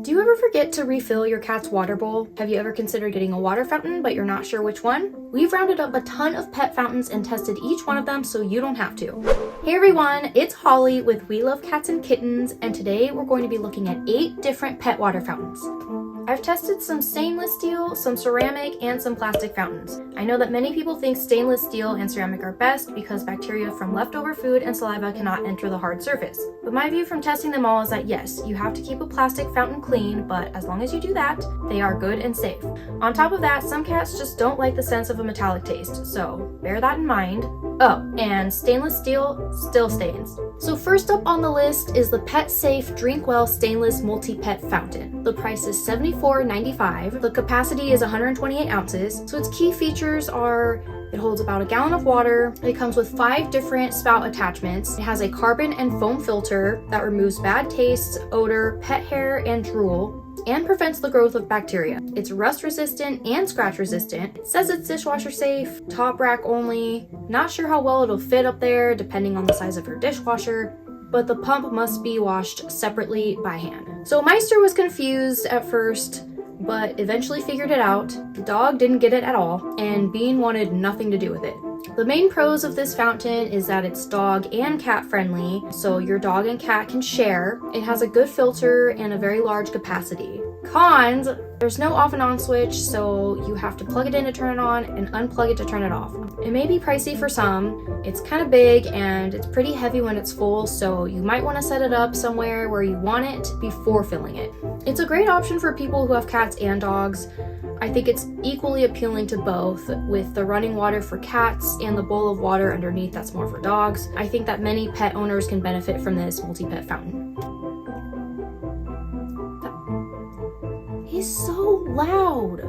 Do you ever forget to refill your cat's water bowl? Have you ever considered getting a water fountain but you're not sure which one? We've rounded up a ton of pet fountains and tested each one of them so you don't have to. Hey everyone, it's Holly with We Love Cats and Kittens, and today we're going to be looking at 8 different pet water fountains. I've tested some stainless steel, some ceramic, and some plastic fountains. I know that many people think stainless steel and ceramic are best because bacteria from leftover food and saliva cannot enter the hard surface. But my view from testing them all is that yes, you have to keep a plastic fountain clean, but as long as you do that, they are good and safe. On top of that, some cats just don't like the sense of a metallic taste, so bear that in mind. Oh, and stainless steel still stains. So first up on the list is the PetSafe Drinkwell Stainless Multi-Pet Fountain. The price is $74.95. The capacity is 128 ounces. So its key features are it holds about a gallon of water. It comes with 5 different spout attachments. It has a carbon and foam filter that removes bad taste, odor, pet hair, and drool, and prevents the growth of bacteria. It's rust resistant and scratch resistant. It says it's dishwasher safe, top rack only. Not sure how well it'll fit up there depending on the size of your dishwasher, but the pump must be washed separately by hand. So Meister was confused at first, but eventually figured it out. The dog didn't get it at all, and Bean wanted nothing to do with it. The main pros of this fountain is that it's dog and cat friendly, so your dog and cat can share. It has a good filter and a very large capacity. Cons, there's no off and on switch, so you have to plug it in to turn it on and unplug it to turn it off. It may be pricey for some. It's kind of big and it's pretty heavy when it's full, so you might want to set it up somewhere where you want it before filling it. It's a great option for people who have cats and dogs. I think it's equally appealing to both, with the running water for cats and the bowl of water underneath that's more for dogs. I think that many pet owners can benefit from this multi-pet fountain. He's so loud!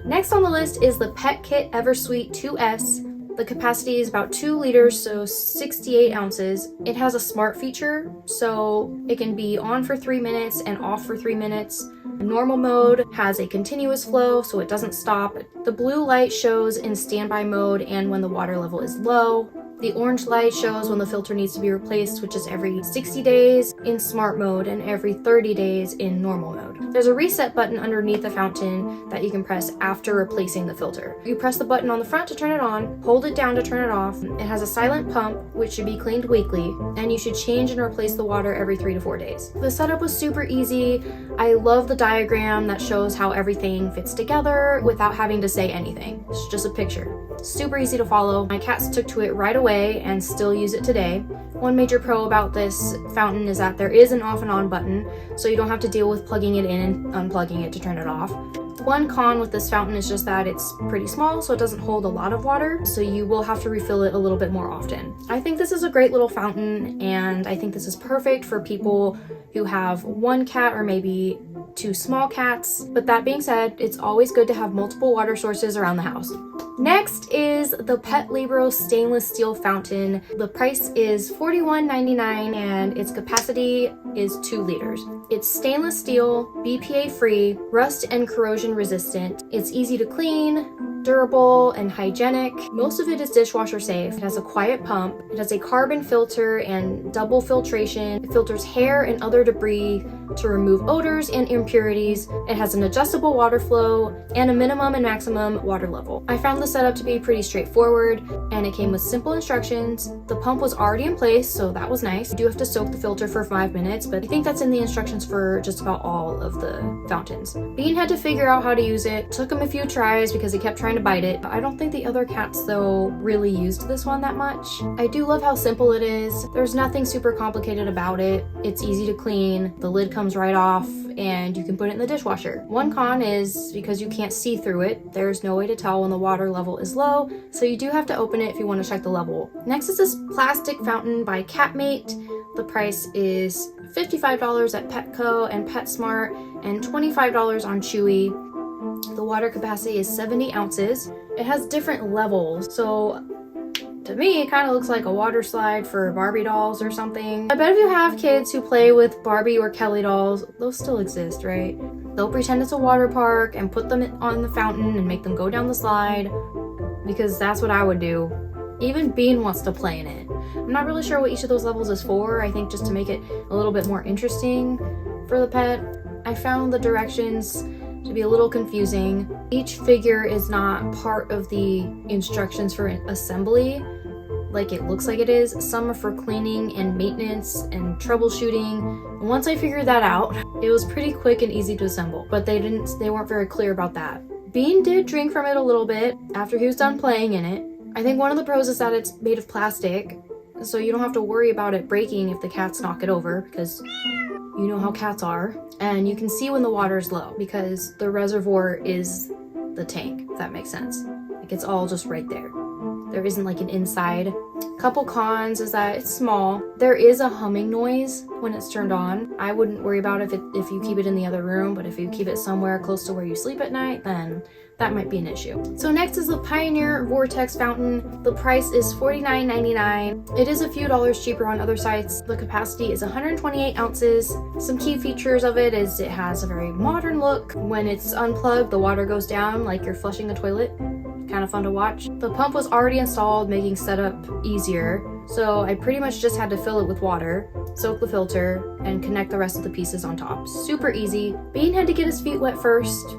Next on the list is the PetKit EverSweet 2S. The capacity is about 2 liters, so 68 ounces. It has a smart feature, so it can be on for 3 minutes and off for 3 minutes. Normal mode has a continuous flow, so it doesn't stop. The blue light shows in standby mode and when the water level is low. The orange light shows when the filter needs to be replaced, which is every 60 days in smart mode and every 30 days in normal mode. There's a reset button underneath the fountain that you can press after replacing the filter. You press the button on the front to turn it on, hold it down to turn it off. It has a silent pump, which should be cleaned weekly, and you should change and replace the water every 3 to 4 days. The setup was super easy. I love the diagram that shows how everything fits together without having to say anything. It's just a picture. Super easy to follow. My cats took to it right away and still use it today. One major pro about this fountain is that there is an off and on button, so you don't have to deal with plugging it in and unplugging it to turn it off. One con with this fountain is just that it's pretty small, so it doesn't hold a lot of water, so you will have to refill it a little bit more often. I think this is a great little fountain, and I think this is perfect for people who have 1 cat or maybe 2 small cats. But that being said, it's always good to have multiple water sources around the house. Next is the Pet Libro stainless steel fountain. The price is $41.99 and its capacity is 2 liters. It's stainless steel, BPA free, rust and corrosion resistant. It's easy to clean, durable, and hygienic. Most of it is dishwasher safe. It has a quiet pump. It has a carbon filter and double filtration. It filters hair and other debris to remove odors and impurities. It has an adjustable water flow and a minimum and maximum water level. I found the setup to be pretty straightforward, and it came with simple instructions. The pump was already in place, so that was nice. You do have to soak the filter for 5 minutes, but I think that's in the instructions for just about all of the fountains. Bean had to figure out how to use it. Took him a few tries because he kept trying to bite it. I don't think the other cats though really used this one that much. I do love how simple it is. There's nothing super complicated about it. It's easy to clean. The lid comes right off and you can put it in the dishwasher. One con is because you can't see through it. There's no way to tell when the water level is low, so you do have to open it if you want to check the level. Next is this plastic fountain by Catmat. The price is $55 at Petco and PetSmart and $25 on Chewy. The water capacity is 70 ounces. It has different levels, so to me it kind of looks like a water slide for Barbie dolls or something. I bet if you have kids who play with Barbie or Kelly dolls, those still exist, right? They'll pretend it's a water park and put them on the fountain and make them go down the slide, because that's what I would do. Even Bean wants to play in it. I'm not really sure what each of those levels is for. I think just to make it a little bit more interesting for the pet. I found the directions to be a little confusing. Each figure is not part of the instructions for assembly like it looks like it is. Some are for cleaning and maintenance and troubleshooting. Once I figured that out, it was pretty quick and easy to assemble, but they weren't very clear about that. Bean did drink from it a little bit after he was done playing in it. I think one of the pros is that it's made of plastic, so you don't have to worry about it breaking if the cats knock it over, because you know how cats are. And you can see when the water's low because the reservoir is the tank, if that makes sense. Like, it's all just right there. There isn't like an inside. Couple cons is that it's small. There is a humming noise when it's turned on. I wouldn't worry about it if you keep it in the other room, but if you keep it somewhere close to where you sleep at night, then that might be an issue. So next is the Pioneer Vortex fountain. The price is $49.99. It is a few dollars cheaper on other sites. The capacity is 128 ounces. Some key features of it is it has a very modern look. When it's unplugged, the water goes down like you're flushing a toilet. Kind of fun to watch. The pump was already installed, making setup easier. So I pretty much just had to fill it with water, soak the filter, and connect the rest of the pieces on top. Super easy. Bean had to get his feet wet first,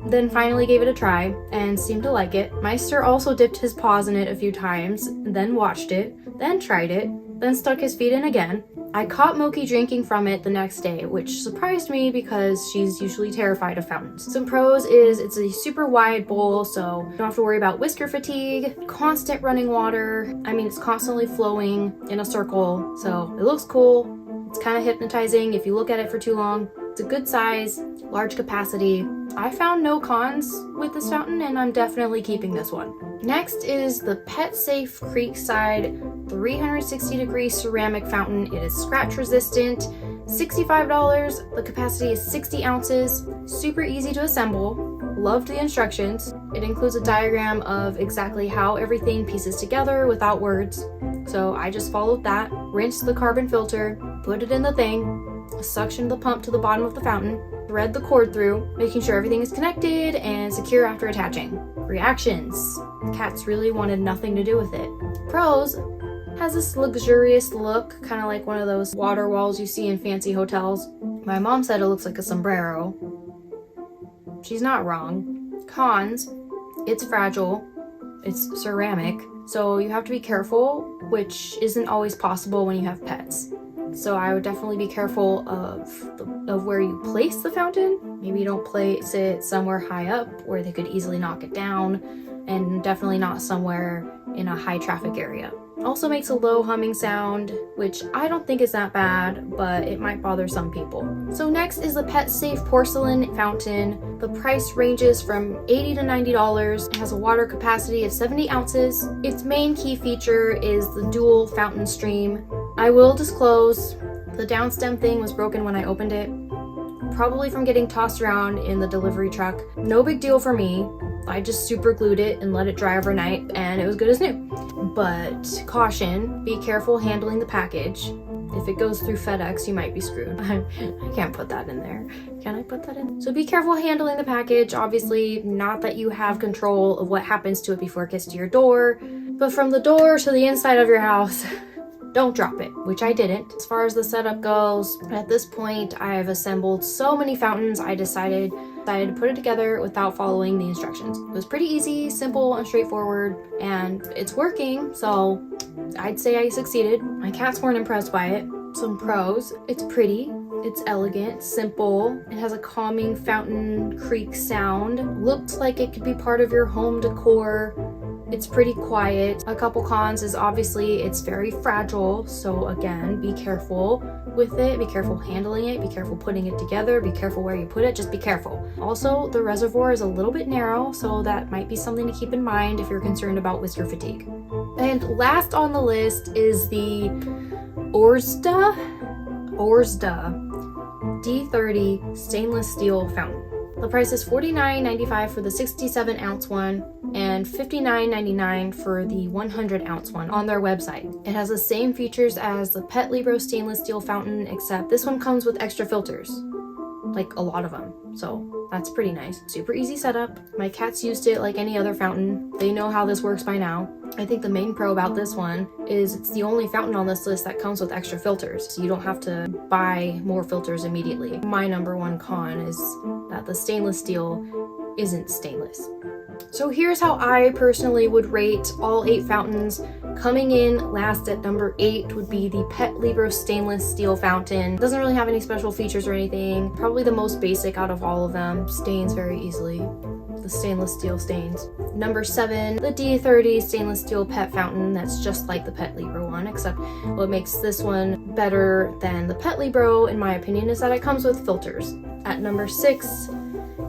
then finally gave it a try and seemed to like it. Meister also dipped his paws in it a few times, then watched it, then tried it, then stuck his feet in again. I caught Moki drinking from it the next day, which surprised me because she's usually terrified of fountains. Some pros is it's a super wide bowl, so you don't have to worry about whisker fatigue, constant running water. I mean, it's constantly flowing in a circle, so it looks cool. It's kind of hypnotizing if you look at it for too long. It's a good size, large capacity. I found no cons with this fountain, and I'm definitely keeping this one. Next is the PetSafe Creekside 360-degree ceramic fountain. It is scratch resistant, $65. The capacity is 60 ounces, super easy to assemble. Loved the instructions. It includes a diagram of exactly how everything pieces together without words. So I just followed that, rinsed the carbon filter, put it in the thing, suctioned the pump to the bottom of the fountain, thread the cord through, making sure everything is connected and secure after attaching. Reactions. Cats really wanted nothing to do with it. Pros. Has this luxurious look, kind of like one of those water walls you see in fancy hotels. My mom said it looks like a sombrero. She's not wrong. Cons. It's fragile. It's ceramic, so you have to be careful, which isn't always possible when you have pets. So I would definitely be careful of where you place the fountain. Maybe you don't place it somewhere high up where they could easily knock it down, and definitely not somewhere in a high traffic area. Also makes a low humming sound, which I don't think is that bad, but it might bother some people. So next is the PetSafe Porcelain fountain. The price ranges from $80 to $90. It has a water capacity of 70 ounces. Its main key feature is the dual fountain stream. I will disclose, the downstem thing was broken when I opened it, probably from getting tossed around in the delivery truck. No big deal for me. I just super glued it and let it dry overnight, and it was good as new. But caution, be careful handling the package. If it goes through FedEx, you might be screwed. I can't put that in there. Can I put that in? So be careful handling the package. Obviously, not that you have control of what happens to it before it gets to your door, but from the door to the inside of your house, don't drop it, which I didn't. As far as the setup goes, at this point, I have assembled so many fountains, I decided to put it together without following the instructions. It was pretty easy, simple, and straightforward, and it's working, so I'd say I succeeded. My cats weren't impressed by it. Some pros: it's pretty, it's elegant, simple, it has a calming fountain creek sound, looks like it could be part of your home decor. It's pretty quiet. A couple cons is obviously it's very fragile, so again, be careful with it, be careful handling it, be careful putting it together, be careful where you put it, just be careful. Also, the reservoir is a little bit narrow, so that might be something to keep in mind if you're concerned about whisker fatigue. And last on the list is the 𝐟𝐨𝐫𝐞𝐿 D30 stainless steel fountain. The price is $49.95 for the 67-ounce one and $59.99 for the 100-ounce one on their website. It has the same features as the Libro stainless steel fountain, except this one comes with extra filters. like a lot of them. So that's pretty nice. Super easy setup. My cats used it like any other fountain. They know how this works by now. I think the main pro about this one is it's the only fountain on this list that comes with extra filters. So you don't have to buy more filters immediately. My number one con is that the stainless steel isn't stainless. So here's how I personally would rate all 8 fountains. Coming in last at number 8 would be the Pet Libro stainless steel fountain. Doesn't really have any special features or anything. Probably the most basic out of all of them. Stains very easily. The stainless steel stains. Number 7, the D30 stainless steel pet fountain. That's just like the Pet Libro one, except what makes this one better than the Pet Libro, in my opinion, is that it comes with filters. At number 6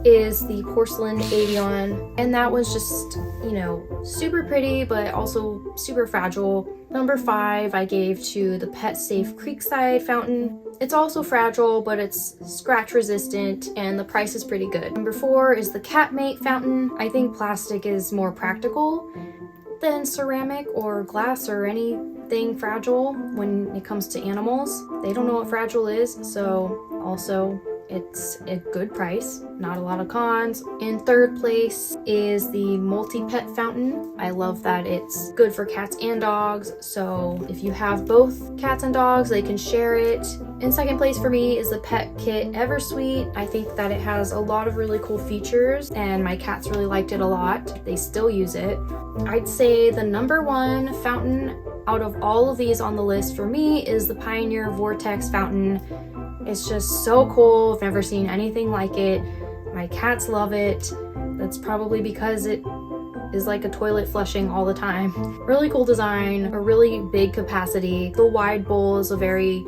is the porcelain 𝐬𝐿, and that one's just, you know, super pretty but also super fragile. Number 5 I gave to the PetSafe Creekside fountain. It's also fragile, but it's scratch resistant and the price is pretty good. Number 4 is the Catmat fountain. I think plastic is more practical than ceramic or glass or anything fragile when it comes to animals. They don't know what fragile is, so also it's a good price, not a lot of cons. In third place is the multi-pet fountain. I love that it's good for cats and dogs, so if you have both cats and dogs, they can share it. In second place for me is the PetKit 𝐬𝐿𝐫𝐿𝐫𝐢. I think that it has a lot of really cool features and my cats really liked it a lot. They still use it. I'd say the number 1 fountain out of all of these on the list for me is the Pioneer Vortex fountain. It's just so cool. I've never seen anything like it. My cats love it. That's probably because it is like a toilet flushing all the time. Really cool design, a really big capacity. The wide bowl is a very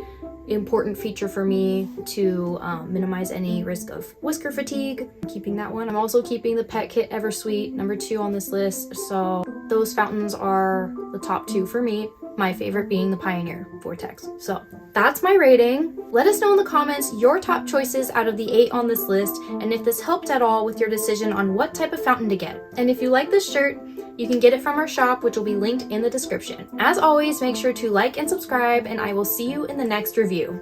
important feature for me to minimize any risk of whisker fatigue. I'm keeping that one. I'm also keeping the PetKit 𝐬𝐿𝐫𝐿𝐫𝐢, number 2 on this list. So those fountains are the top 2 for me. My favorite being the Pioneer Vortex. So that's my rating. Let us know in the comments your top choices out of the 8 on this list, and if this helped at all with your decision on what type of fountain to get. And if you like this shirt, you can get it from our shop, which will be linked in the description. As always, make sure to like and subscribe, and I will see you in the next review.